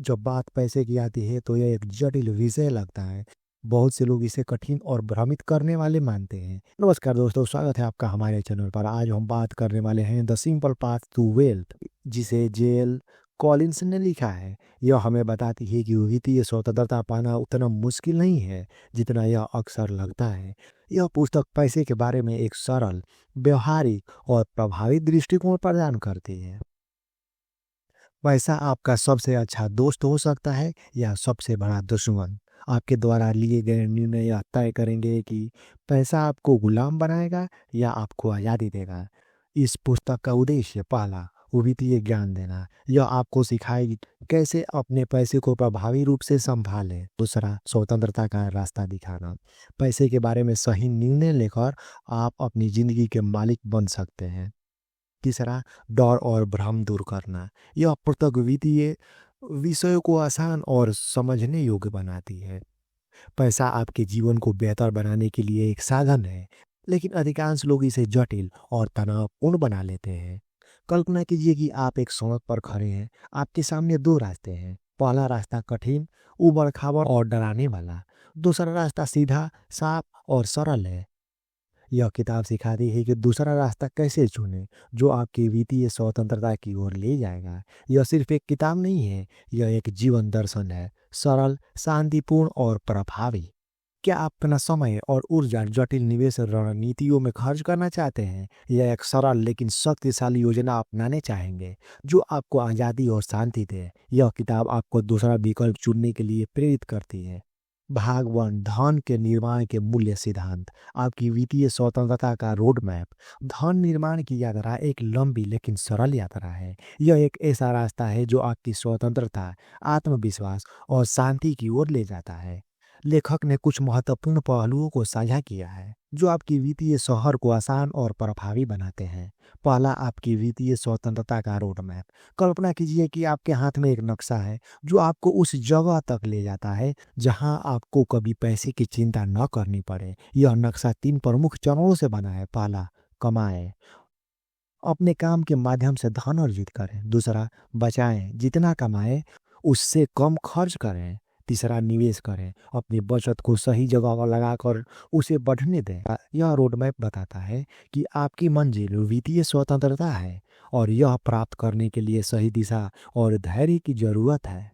जब बात पैसे की आती है तो यह एक जटिल विषय लगता है। बहुत से लोग इसे कठिन और भ्रमित करने वाले मानते हैं। नमस्कार दोस्तों, स्वागत है आपका हमारे चैनल पर। आज हम बात करने वाले हैं the simple path to wealth, जिसे जेल कॉलिंस ने लिखा है। यह हमें बताती है कि वित्तीय स्वतंत्रता पाना उतना मुश्किल नहीं है जितना यह अक्सर लगता है। यह पुस्तक पैसे के बारे में एक सरल, व्यवहारिक और प्रभावी दृष्टिकोण प्रदान करती है। पैसा आपका सबसे अच्छा दोस्त हो सकता है या सबसे बड़ा दुश्मन। आपके द्वारा लिए गए निर्णय यह तय करेंगे कि पैसा आपको गुलाम बनाएगा या आपको आज़ादी देगा। इस पुस्तक का उद्देश्य पहला, वित्तीय ज्ञान देना। यह आपको सिखाएगी कैसे अपने पैसे को प्रभावी रूप से संभालें। दूसरा, स्वतंत्रता का रास्ता दिखाना। पैसे के बारे में सही निर्णय लेकर आप अपनी जिंदगी के मालिक बन सकते हैं। तीसरा, डर और भ्रम दूर करना। यह पुस्तक वित्तीय विषयों को आसान और समझने योग्य बनाती है। पैसा आपके जीवन को बेहतर बनाने के लिए एक साधन है, लेकिन अधिकांश लोग इसे जटिल और तनावपूर्ण बना लेते हैं। कल्पना कीजिए कि आप एक सड़क पर खड़े हैं। आपके सामने दो रास्ते हैं। पहला रास्ता कठिन, उबड़-खाबड़ और डराने वाला। दूसरा रास्ता सीधा, साफ और सरल है। यह किताब सिखाती है कि दूसरा रास्ता कैसे चुनें, जो आपकी वित्तीय स्वतंत्रता की ओर ले जाएगा। यह सिर्फ एक किताब नहीं है, यह एक जीवन दर्शन है, सरल, शांतिपूर्ण और प्रभावी। क्या आप अपना समय और ऊर्जा जटिल निवेश रणनीतियों में खर्च करना चाहते हैं, या एक सरल लेकिन शक्तिशाली योजना अपनाने चाहेंगे जो आपको आज़ादी और शांति दे? यह किताब आपको दूसरा विकल्प चुनने के लिए प्रेरित करती है। भाग वन, धन के निर्माण के मूल्य सिद्धांत। आपकी वित्तीय स्वतंत्रता का रोड मैप। धन निर्माण की यात्रा एक लंबी लेकिन सरल यात्रा है। यह एक ऐसा रास्ता है जो आपकी स्वतंत्रता, आत्मविश्वास और शांति की ओर ले जाता है। लेखक ने कुछ महत्वपूर्ण पहलुओं को साझा किया है जो आपकी वित्तीय शहर को आसान और प्रभावी बनाते हैं। पहला, आपकी वित्तीय स्वतंत्रता का रोड मैप। कल्पना कीजिए कि आपके हाथ में एक नक्शा है जो आपको उस जगह तक ले जाता है जहां आपको कभी पैसे की चिंता न करनी पड़े। यह नक्शा तीन प्रमुख चरणों से बना है। पहला, कमाएं। अपने काम के माध्यम से धन अर्जित करें। दूसरा, बचाएं। जितना कमाएं उससे कम खर्च करें। तीसरा, निवेश करें। अपनी बचत को सही जगह पर लगाकर उसे बढ़ने दें। यह रोडमैप बताता है कि आपकी मंजिल वित्तीय स्वतंत्रता है, और यह प्राप्त करने के लिए सही दिशा और धैर्य की जरूरत है।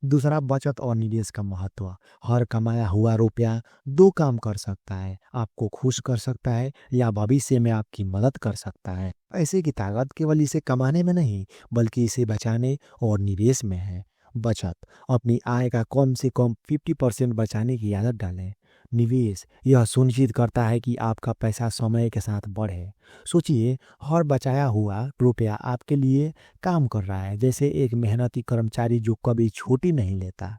दूसरा, बचत और निवेश का महत्व। हर कमाया हुआ रुपया दो काम कर सकता है, आपको खुश कर सकता है या भविष्य में आपकी मदद कर सकता है। पैसे की ताकत केवल इसे कमाने में नहीं, बल्कि इसे बचाने और निवेश में है। बचत, अपनी आय का कम से कम 50% बचाने की आदत डालें। निवेश, यह सुनिश्चित करता है कि आपका पैसा समय के साथ बढ़े। सोचिए, हर बचाया हुआ रुपया आपके लिए काम कर रहा है, जैसे एक मेहनती कर्मचारी जो कभी छुट्टी नहीं लेता।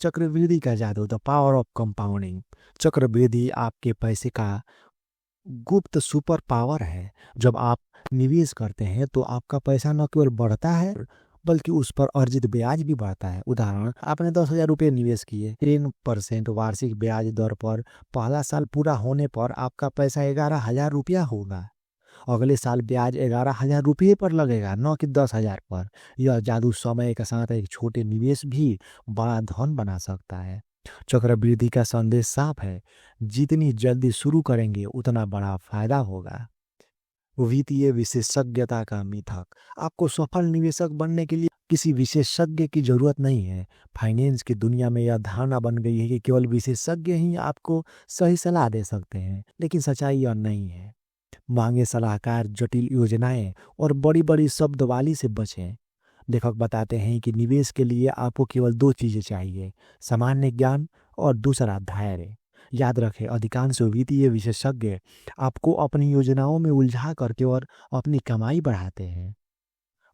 चक्रवृद्धि का जादू, द पावर ऑफ कंपाउंडिंग। चक्रवृद्धि आपके पैसे का गुप्त सुपर पावर है। जब आप निवेश करते हैं तो आपका पैसा न केवल बढ़ता है, बल्कि उस पर अर्जित ब्याज भी बढ़ता है। उदाहरण, आपने 10,000 रुपये निवेश किए। 3% वार्षिक ब्याज दर पर पहला साल पूरा होने पर आपका पैसा 11,000 रुपया होगा। अगले साल ब्याज 11,000 रुपये पर लगेगा, न कि 10,000 पर। यह जादू समय के साथ एक छोटे निवेश भी बड़ा धन बना सकता है। चक्रवृद्धि का संदेश साफ है, जितनी जल्दी शुरू करेंगे उतना बड़ा फायदा होगा। वित्तीय विशेषज्ञता का मिथक। आपको सफल निवेशक बनने के लिए किसी विशेषज्ञ की जरूरत नहीं है। फाइनेंस की दुनिया में यह धारणा बन गई है कि केवल विशेषज्ञ ही आपको सही सलाह दे सकते हैं, लेकिन सच्चाई यह नहीं है। मांगे सलाहकार, जटिल योजनाएं और बड़ी बड़ी शब्दवाली से बचें। लेखक बताते हैं कि निवेश के लिए आपको केवल दो चीजें चाहिए, सामान्य ज्ञान और दूसरा धैर्य। याद रखें, अधिकांश वित्तीय विशेषज्ञ आपको अपनी योजनाओं में उलझा करके और अपनी कमाई बढ़ाते हैं।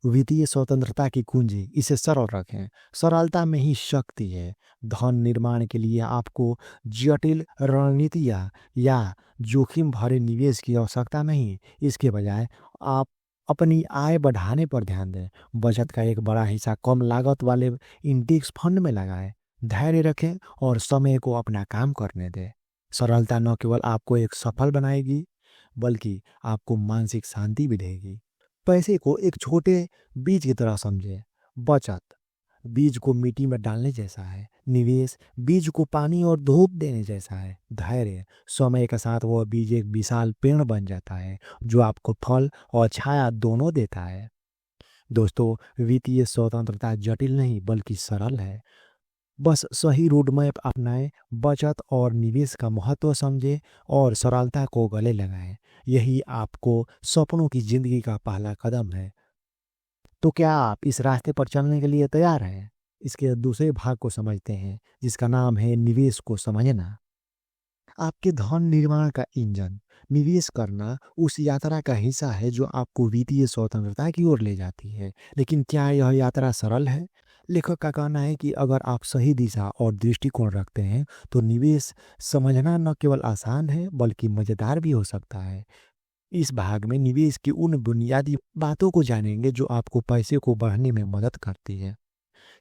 वित्तीय स्वतंत्रता की कुंजी, इसे सरल रखें। सरलता में ही शक्ति है। धन निर्माण के लिए आपको जटिल रणनीतियाँ या जोखिम भरे निवेश की आवश्यकता नहीं। इसके बजाय आप अपनी आय बढ़ाने पर ध्यान दें। बचत का एक बड़ा हिस्सा कम लागत वाले इंडेक्स फंड में लगाएं। धैर्य रखें और समय को अपना काम करने दें। सरलता न केवल आपको एक सफल बनाएगी, बल्कि आपको मानसिक शांति भी देगी। पैसे को एक छोटे बीज की तरह समझें। बचत, बीज को मिट्टी में डालने जैसा है। निवेश बीज को पानी और धूप देने जैसा है। धैर्य समय के साथ वह बीज एक विशाल पेड़ बन जाता है जो आपको फल और छाया दोनों देता है। दोस्तों, वित्तीय स्वतंत्रता जटिल नहीं बल्कि सरल है। बस सही रोड मैप अपनाएं, बचत और निवेश का महत्व समझें और सरलता को गले लगाएं। यही आपको सपनों की जिंदगी का पहला कदम है। तो क्या आप इस रास्ते पर चलने के लिए तैयार हैं? इसके दूसरे भाग को समझते हैं जिसका नाम है निवेश को समझना। आपके धन निर्माण का इंजन। निवेश करना उस यात्रा का हिस्सा है जो आपको वित्तीय स्वतंत्रता की ओर ले जाती है। लेकिन क्या यह यात्रा सरल है? लेखक का कहना है कि अगर आप सही दिशा और दृष्टिकोण रखते हैं तो निवेश समझना न केवल आसान है बल्कि मजेदार भी हो सकता है। इस भाग में निवेश की उन बुनियादी बातों को जानेंगे जो आपको पैसे को बढ़ाने में मदद करती है।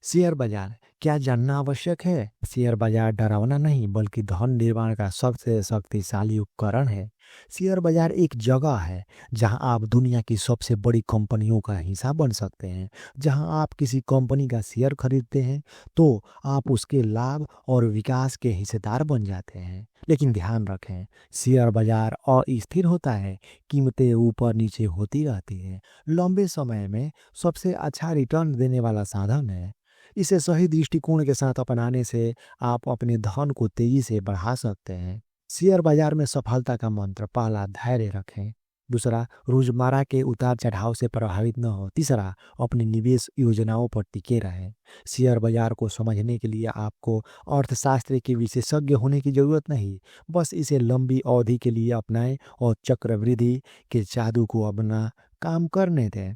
शेयर बाजार क्या जानना आवश्यक है? शेयर बाजार डरावना नहीं बल्कि धन निर्माण का सबसे शक्तिशाली उपकरण है। शेयर बाजार एक जगह है जहां आप दुनिया की सबसे बड़ी कंपनियों का हिस्सा बन सकते हैं। जहां आप किसी कंपनी का शेयर खरीदते हैं तो आप उसके लाभ और विकास के हिस्सेदार बन जाते हैं। लेकिन ध्यान रखें, शेयर बाजार अस्थिर होता है, कीमतें ऊपर नीचे होती रहती है। लंबे समय में सबसे अच्छा रिटर्न देने वाला साधन है। इसे सही दृष्टिकोण के साथ अपनाने से आप अपने धन को तेजी से बढ़ा सकते हैं। शेयर बाजार में सफलता का मंत्र: पहला, धैर्य रखें। दूसरा, रोजमर्रा के उतार चढ़ाव से प्रभावित न हो। तीसरा, अपनी निवेश योजनाओं पर टिके रहें। शेयर बाजार को समझने के लिए आपको अर्थशास्त्र के विशेषज्ञ होने की जरूरत नहीं, बस इसे लंबी अवधि के लिए अपनाएं और चक्रवृद्धि के जादू को अपना काम करने दें।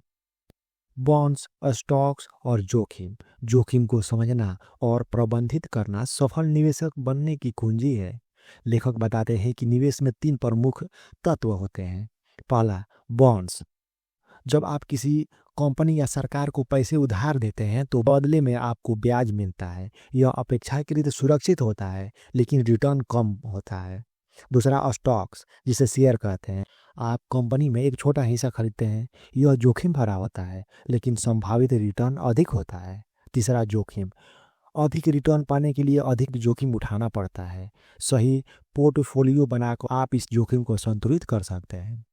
बॉन्ड्स, स्टॉक्स और जोखिम। जोखिम को समझना और प्रबंधित करना सफल निवेशक बनने की कुंजी है। लेखक बताते हैं कि निवेश में 3 प्रमुख तत्व होते हैं। पहला, बॉन्ड्स। जब आप किसी कंपनी या सरकार को पैसे उधार देते हैं तो बदले में आपको ब्याज मिलता है। यह अपेक्षाकृत सुरक्षित होता है लेकिन रिटर्न कम होता है। दूसरा, स्टॉक्स, जिसे शेयर कहते हैं। आप कंपनी में एक छोटा हिस्सा खरीदते हैं। यह जोखिम भरा होता है लेकिन संभावित रिटर्न अधिक होता है। तीसरा, जोखिम। अधिक रिटर्न पाने के लिए अधिक जोखिम उठाना पड़ता है। सही पोर्टफोलियो बनाकर आप इस जोखिम को संतुलित कर सकते हैं।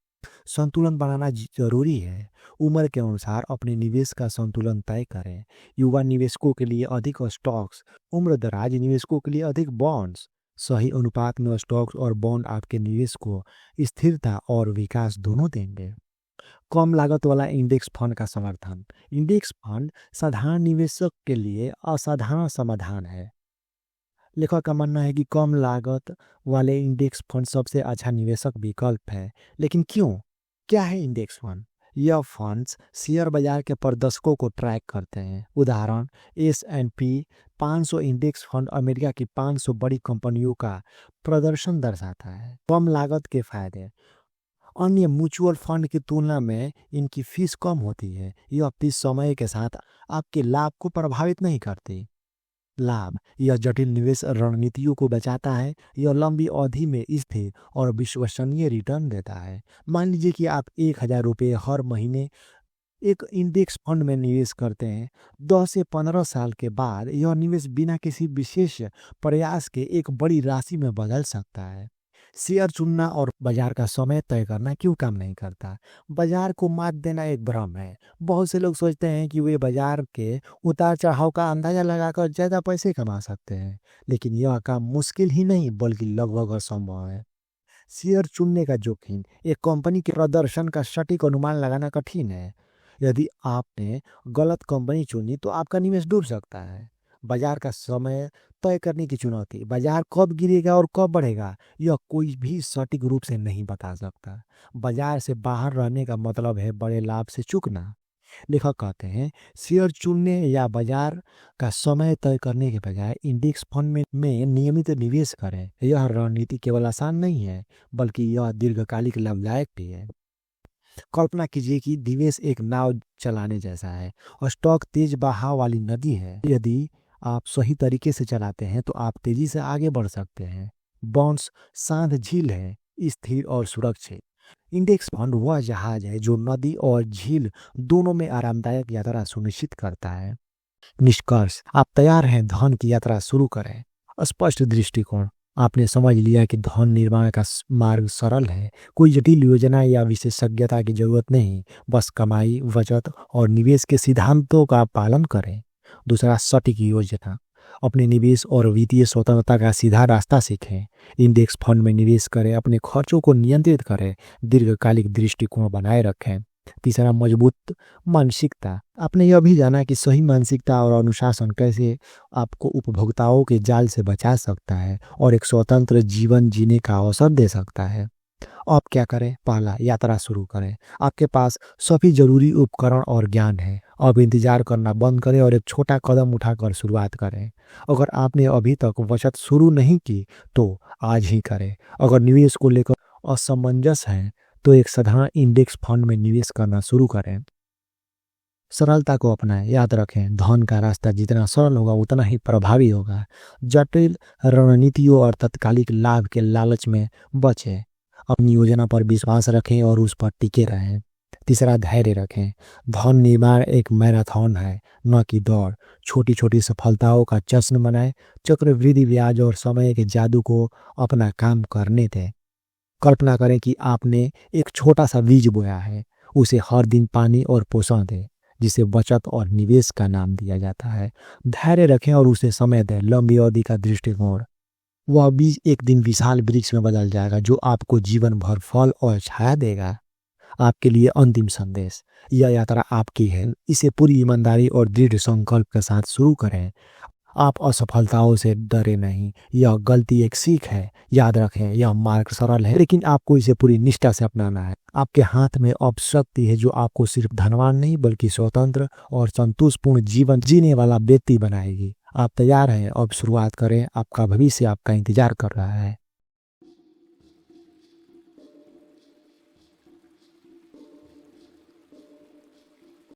संतुलन बनाना जरूरी है। उम्र के अनुसार अपने निवेश का संतुलन तय करें। युवा निवेशकों के लिए अधिक स्टॉक्स, उम्र दराज निवेशकों के लिए अधिक बॉन्ड्स। सही अनुपात में स्टॉक्स और बॉन्ड आपके निवेश को स्थिरता और विकास दोनों देंगे। कम लागत वाला इंडेक्स फंड का समर्थन। इंडेक्स फंड साधारण निवेशक के लिए असाधारण समाधान है। लेखक का मानना है कि कम लागत वाले इंडेक्स फंड सबसे अच्छा निवेशक विकल्प है। लेकिन क्यों? क्या है इंडेक्स फंड? यह फंड्स शेयर बाजार के प्रदर्शकों को ट्रैक करते हैं। उदाहरण, S&P 500 इंडेक्स फंड अमेरिका की 500 बड़ी कंपनियों का प्रदर्शन दर्शाता है। कम लागत के फायदे। अन्य म्यूचुअल फंड की तुलना में इनकी फीस कम होती है। यह फीस समय के साथ आपके लाभ को प्रभावित नहीं करती। लाभ, यह जटिल निवेश रणनीतियों को बचाता है। यह लंबी अवधि में स्थिर और विश्वसनीय रिटर्न देता है। मान लीजिए कि आप 1000 रुपये हर महीने एक इंडेक्स फंड में निवेश करते हैं। 10 से 15 साल के बाद यह निवेश बिना किसी विशेष प्रयास के एक बड़ी राशि में बदल सकता है। शेयर चुनना और बाजार का समय तय करना क्यों काम नहीं करता? बाजार को मात देना एक भ्रम है। बहुत से लोग सोचते हैं कि वे बाजार के उतार चढ़ाव का अंदाजा लगाकर ज्यादा पैसे कमा सकते हैं, लेकिन यह काम मुश्किल ही नहीं बल्कि लगभग असंभव है। शेयर चुनने का जोखिम। एक कंपनी के प्रदर्शन का सटीक अनुमान लगाना कठिन है। यदि आपने गलत कंपनी चुनी तो आपका निवेश डूब सकता है। बाजार का समय तय करने की चुनौती। बाजार कब गिरेगा और कब बढ़ेगा यह कोई भी सटीक रूप से नहीं बता सकता। बाजार से बाहर रहने का मतलब है बड़े लाभ से चूकना। लेखक कहते हैं, शेयर चुनने या बाजार का समय तय करने के बजाय इंडेक्स फंड में नियमित निवेश करें। यह रणनीति केवल आसान नहीं है बल्कि यह दीर्घकालिक लाभदायक भी है। कल्पना कीजिए कि निवेश एक नाव चलाने जैसा है और स्टॉक तेज बहाव वाली नदी है। यदि आप सही तरीके से चलाते हैं तो आप तेजी से आगे बढ़ सकते हैं। बॉन्ड्स शांत झील है, स्थिर और सुरक्षित। इंडेक्स फंड वह जहाज है जो नदी और झील दोनों में आरामदायक यात्रा सुनिश्चित करता है। निष्कर्ष, आप तैयार हैं धन की यात्रा शुरू करें। स्पष्ट दृष्टिकोण, आपने समझ लिया कि धन निर्माण का मार्ग सरल है। कोई जटिल योजना या विशेषज्ञता की जरूरत नहीं, बस कमाई, बचत और निवेश के सिद्धांतों का पालन करें। दूसरा, सटीक योजना, अपने निवेश और वित्तीय स्वतंत्रता का सीधा रास्ता सीखें। इंडेक्स फंड में निवेश करें, अपने खर्चों को नियंत्रित करें, दीर्घकालिक दृष्टिकोण बनाए रखें। तीसरा, मजबूत मानसिकता, आपने यह भी जाना कि सही मानसिकता और अनुशासन कैसे आपको उपभोक्ताओं के जाल से बचा सकता है और एक स्वतंत्र जीवन जीने का अवसर दे सकता है। अब क्या करें? पहला, यात्रा शुरू करें। आपके पास सभी जरूरी उपकरण और ज्ञान है। अब इंतजार करना बंद करें और एक छोटा कदम उठाकर शुरुआत करें। अगर आपने अभी तक बचत शुरू नहीं की तो आज ही करें। अगर निवेश को लेकर असमंजस है तो एक साधारण इंडेक्स फंड में निवेश करना शुरू करें। सरलता को अपनाएं, याद रखें धन का रास्ता जितना सरल होगा उतना ही प्रभावी होगा। जटिल रणनीतियों और तत्कालिक लाभ के लालच में बचें। अपनी योजना पर विश्वास रखें और उस पर टिके रहें। तीसरा, धैर्य रखें। धन निर्माण एक मैराथन है, न कि दौड़। छोटी छोटी सफलताओं का जश्न मनाएं। चक्रवृद्धि ब्याज और समय के जादू को अपना काम करने दें। कल्पना करें कि आपने एक छोटा सा बीज बोया है, उसे हर दिन पानी और पोषण दें, जिसे बचत और निवेश का नाम दिया जाता है। धैर्य रखें और उसे समय दें। लंबी अवधि का दृष्टिकोण, वह बीज एक दिन विशाल वृक्ष में बदल जाएगा जो आपको जीवन भर फल और छाया देगा। आपके लिए अंतिम संदेश, यह यात्रा आपकी है, इसे पूरी ईमानदारी और दृढ़ संकल्प के साथ शुरू करें। आप असफलताओं से डरे नहीं, यह गलती एक सीख है। याद रखें यह मार्ग सरल है, लेकिन आपको इसे पूरी निष्ठा से अपनाना है। आपके हाथ में अब शक्ति है जो आपको सिर्फ धनवान नहीं बल्कि स्वतंत्र और संतोषपूर्ण जीवन जीने वाला व्यक्ति बनाएगी। आप तैयार हैं? अब शुरुआत करें, आपका भविष्य आपका इंतजार कर रहा है।